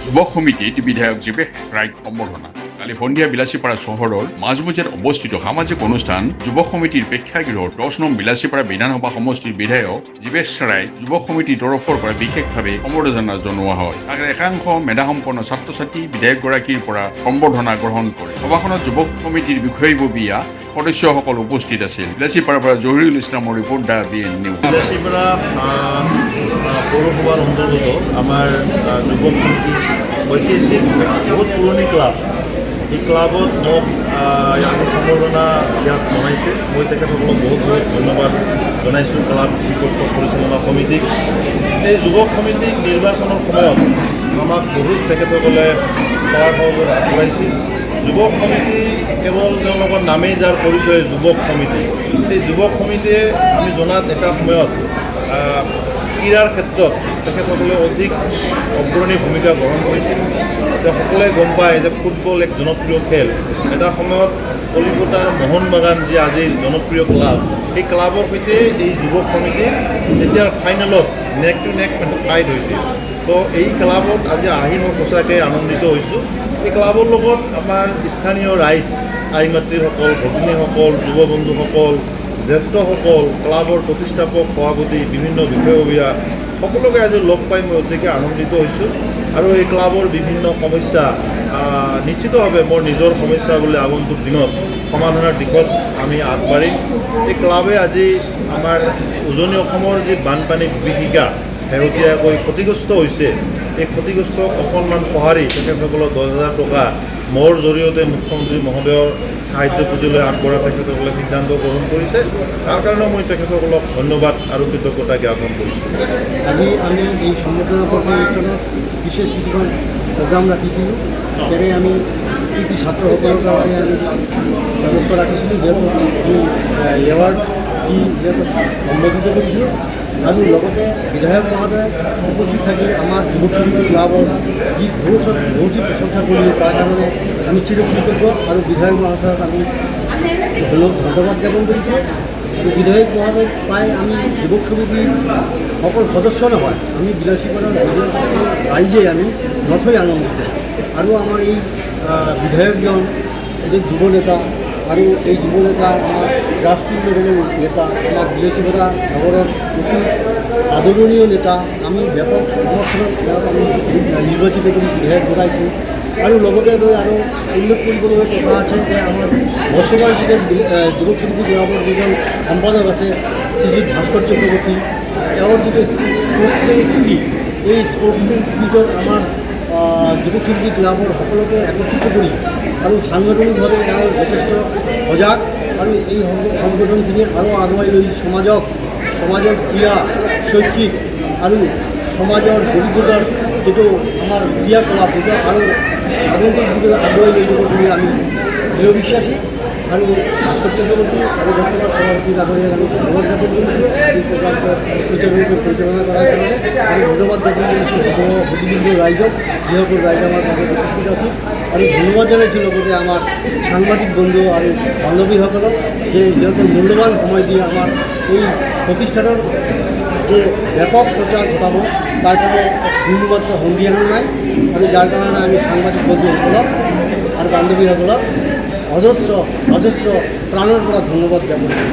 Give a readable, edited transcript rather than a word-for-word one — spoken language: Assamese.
যুৱক সমিতিত বিধায়ক জীৱেশ ৰায়ক সম্বৰ্ধনা। কালি সন্ধিয়া বিলাসীপাৰা চহৰৰ মাজমজিয়াত অৱস্থিত সামাজিক অনুষ্ঠান যুৱক সমিতিৰ প্ৰেক্ষাগৃহত 10 নং বিলাসীপাৰা বিধানসভা সমষ্টিৰ বিধায়ক জীৱেশ ৰায় যুৱক সমিতিৰ তৰফৰ পৰা বিশেষভাৱে সম্বৰ্ধনা জনোৱা হয়। তাৰে একাংশ মেধাসম্পন্ন ছাত্ৰ ছাত্ৰী বিধায়কগৰাকীৰ পৰা সম্বৰ্ধনা গ্ৰহণ কৰে। সভাখনত যুৱক সমিতিৰ বিষয়ববীয়া সদস্যসকল উপস্থিত আছিল। বিলাসীপাৰাৰ পৰা জহিৰুল ইছলামৰ ৰিপৰ্ট দা BN নিউজ। বিলাসীপাৰা পৌৰসভাৰ অন্তৰ্গত আমাৰ যুৱক সমিতি ঐতিহাসিক বহুত পুৰণি ক্লাব। এই ক্লাবত মোক আজি সম্বৰ্ধনা ইয়াত জনাইছে। মই তেখেতসকলক বহুত বহুত ধন্যবাদ জনাইছোঁ ক্লাব কৰ্তৃপক্ষ পৰিচালনা সমিতিক। এই যুৱক সমিতিক নিৰ্বাচনৰ সময়ত আমাক বহুত তেখেতসকলে সহায় সহযোগ আগবঢ়াইছিল। যুৱক সমিতি কেৱল তেওঁলোকৰ নামেই যাৰ পৰিচয় যুৱক সমিতি। এই যুৱক সমিতিয়ে আমি জনাত এটা সময়ত ক্ৰীড়াৰ ক্ষেত্ৰত তেখেতসকলে অধিক অগ্ৰণী ভূমিকা গ্ৰহণ কৰিছিল। এতিয়া সকলোৱে গম পায় যে ফুটবল এক জনপ্ৰিয় খেল। এটা সময়ত কলিকতাৰ মোহন বাগান যি আজিৰ জনপ্ৰিয় ক্লাব, সেই ক্লাবৰ সৈতে এই যুৱক সমিতি যেতিয়া ফাইনেলত নেক টু নেক ফাইট হৈছিল। তো এই ক্লাবত আজি আহি মই সঁচাকৈ আনন্দিত হৈছোঁ। এই ক্লাবৰ লগত আমাৰ স্থানীয় ৰাইজ, আই মাতৃসকল, ভগিনীসকল, যুৱ বন্ধুসকল, জ্যেষ্ঠসকল, ক্লাবৰ প্ৰতিষ্ঠাপক সভাপতি, বিভিন্ন বিষয়ববীয়া সকলোকে আজি লগ পাই মই অতিকে আনন্দিত হৈছোঁ। আৰু এই ক্লাবৰ বিভিন্ন সমস্যা নিশ্চিতভাৱে মোৰ নিজৰ সমস্যা বুলি আগন্তুক দিনত সমাধানৰ দিশত আমি আগবাঢ়িম। এই ক্লাবে আজি আমাৰ উজনি অসমৰ যি বানপানী বিভীষিকা শেহতীয়াকৈ ক্ষতিগ্ৰস্ত হৈছে, এই ক্ষতিগ্ৰস্তক অকণমান সঁহাৰি তেখেতসকলক 10,000 টকা মোৰ জৰিয়তে মুখ্যমন্ত্ৰী মহোদয়ৰ সাহায্য পুঁজিলৈ আগবঢ়া তেখেতসকলে সিদ্ধান্ত গ্ৰহণ কৰিছে। তাৰ কাৰণে মই তেখেতসকলক ধন্যবাদ আৰু কৃতজ্ঞতা জ্ঞাপন কৰিছোঁ। আজি আমি এই সম্বৰ্ধনা অনুষ্ঠানত বিশেষ কিছুমান প্ৰগ্ৰাম ৰাখিছিলোঁ। যেনে আমি কৃতি ছাত্ৰসকলৰ কাৰণে আমি ব্যৱস্থা ৰাখিছিলোঁ, যিহেতু আমি এৱাৰ্ড দি যিহেতু সম্বোধিত কৰিছিলোঁ। আৰু লগতে বিধায়ক মহোদয় উপস্থিত থাকিলে আমাৰ যুৱক সমিতি ক্লাবৰ যি ভূয়সী প্ৰশংসা কৰিলে, তাৰ কাৰণে আমি চিৰকৃতজ্ঞ। আৰু বিধায়ক মহাশয়ক আমি ধন্যবাদ জ্ঞাপন কৰিছোঁ। আৰু বিধায়ক মহোদয় পাই আমি যুৱক সমিতিৰ সকল সদস্য নহয়, আমি বিলাসীপাৰাৰ ৰাইজে আমি নথৈ আনন্দিত। আৰু আমাৰ এই বিধায়কজন এজন যুৱ নেতা, আৰু এই যুৱ নেতা আমাৰ ৰাষ্ট্ৰীয় লেভেলৰ নেতা, আমাৰ বিলাসীপাৰা নগৰৰ অতি আদৰণীয় নেতা। আমি ব্যাপক সমৰ্থনত তেওঁক আমি নিৰ্বাচিত কৰি বিধায়ক বনাইছোঁ। আৰু লগতে লৈ আৰু উল্লেখ কৰিবলগীয়া কথা আছে যে আমাৰ বৰ্তমান যুগত যুৱক সমিতি ক্লাবৰ যিজন সম্পাদক আছে শ্ৰীযুত ভাস্কৰ চক্ৰৱৰ্তী, তেওঁৰ যিটো স্পৰ্টছমেন স্পিৰিট, এই স্পৰ্টছমেন স্পিৰিটত আমাৰ যুৱক সমিতি ক্লাবৰ সকলোকে একত্ৰিত কৰি আৰু সাংগঠনিকভাৱে তেওঁ যথেষ্ট সজাগ। আৰু এই সংগঠনখিনি আৰু আগুৱাই লৈ সমাজৰ ক্ৰীড়া, শৈক্ষিক আৰু সমাজৰ দৰিদ্ৰতাৰ যিটো আমাৰ ক্ৰিয়াকলাপ, সেইটো আৰু আগন্তুক দিশত আগুৱাই লৈ যাব বুলি আমি দৃঢ় বিশ্বাসী। আৰু ভাস্কৰ চক্ৰৱৰ্তী আৰু বৰ্তমান সভাপতি ডাঙৰীয়াক আমি ধন্যবাদ জ্ঞাপন কৰিছোঁ এই প্ৰগ্ৰামটো সুচাৰুৰূপে পৰিচালনা কৰাৰ কাৰণে। আমি ধন্যবাদ জ্ঞাপন কৰিছোঁ সুদীবৃন্দ ৰাইজক, যিসকল ৰাইজ আমাৰ মাজত উপস্থিত আছিল। আৰু ধন্যবাদ জনাইছোঁ লগতে আমাৰ সাংবাদিক বন্ধু আৰু বান্ধৱীসকলক, যে সিহঁতে মূল্যৱান সময় দি আমাৰ এই প্ৰতিষ্ঠানৰ যে ব্যাপক প্ৰচাৰ ঘটাব, তাৰ কাৰণে বিন্দুমাত্ৰ সন্দিহান নাই। আৰু যাৰ কাৰণে আমি সাংবাদিক বন্ধুসকলক আৰু বান্ধৱীসকলক অজস্ৰ প্ৰাণৰ পৰা ধন্যবাদ জ্ঞাপন কৰিছোঁ।